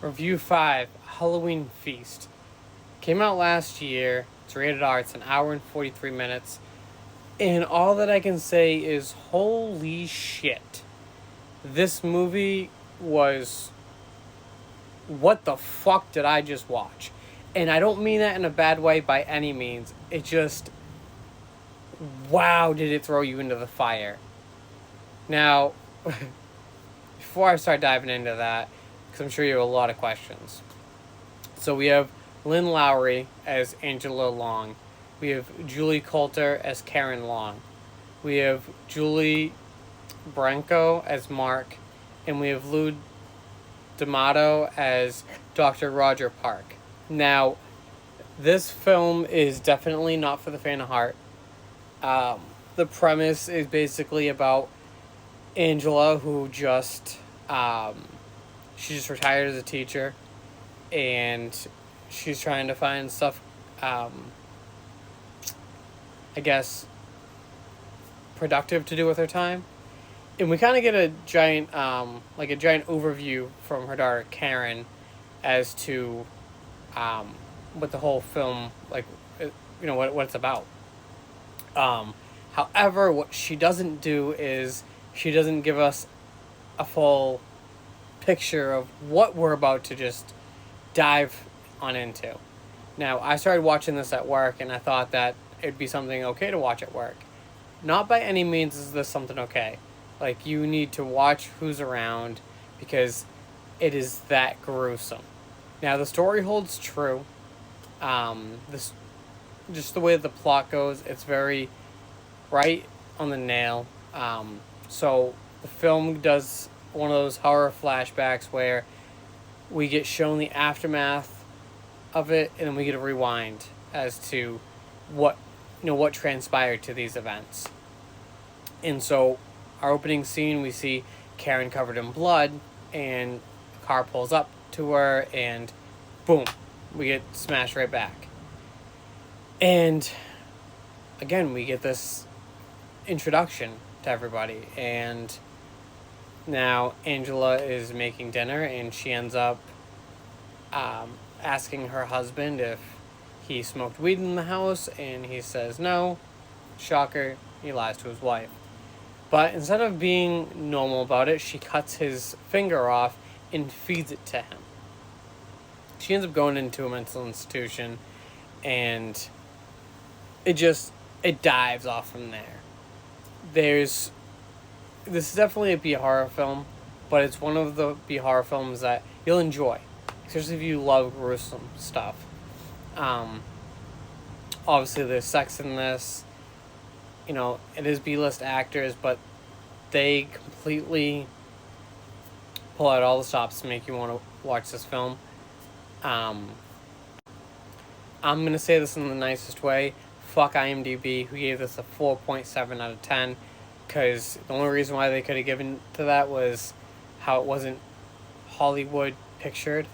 Review 5, Halloween Feast. Came out last year. It's rated R. It's an hour and 43 minutes. And all that I can say is, holy shit. This movie was... What the fuck did I just watch? And I don't mean that in a bad way by any means. It just... Wow, did it throw you into the fire. Now, before I start diving into that, because I'm sure you have a lot of questions. So we have Lynn Lowry as Angela Long. We have Julie Coulter as Karen Long. We have Julie Branco as Mark. And we have Lou D'Amato as Dr. Roger Park. Now, this film is definitely not for the faint of heart. The premise is basically about Angela, who just... she just retired as a teacher, and she's trying to find stuff, I guess, productive to do with her time. And we kind of get a giant overview from her daughter Karen as to what the whole film, what it's about. However, what she doesn't do is she doesn't give us a full picture of what we're about to just dive on into. Now, I started watching this at work, and I thought that it'd be something okay to watch at work. Not by any means is this something okay. Like, you need to watch who's around, because it is that gruesome. Now, the story holds true. Just the way the plot goes, it's very right on the nail. So the film does one of those horror flashbacks where we get shown the aftermath of it, and then we get a rewind as to what transpired to these events. And so our opening scene, we see Karen covered in blood, and a car pulls up to her, and boom, we get smashed right back. And again, we get this introduction to everybody, and now Angela is making dinner, and she ends up asking her husband if he smoked weed in the house, and he says no. Shocker, he lies to his wife. But instead of being normal about it, she cuts his finger off and feeds it to him. She ends up going into a mental institution, and it dives off from there. This is definitely a B-horror film, but it's one of the B-horror films that you'll enjoy, especially if you love gruesome stuff. Obviously, there's sex in this. It is B-list actors, but they completely pull out all the stops to make you want to watch this film. I'm going to say this in the nicest way. Fuck IMDb, who gave this a 4.7 out of 10, because the only reason why they could have given to that was how it wasn't Hollywood pictured.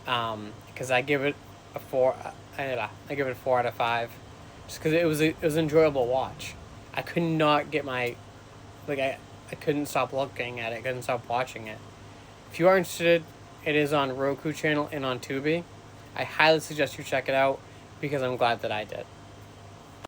Because I give it a 4. I give it a 4 out of 5, just because it was an enjoyable watch. I could not get I couldn't stop looking at it. Couldn't stop watching it. If you are interested, it is on Roku channel and on Tubi. I highly suggest you check it out, because I'm glad that I did.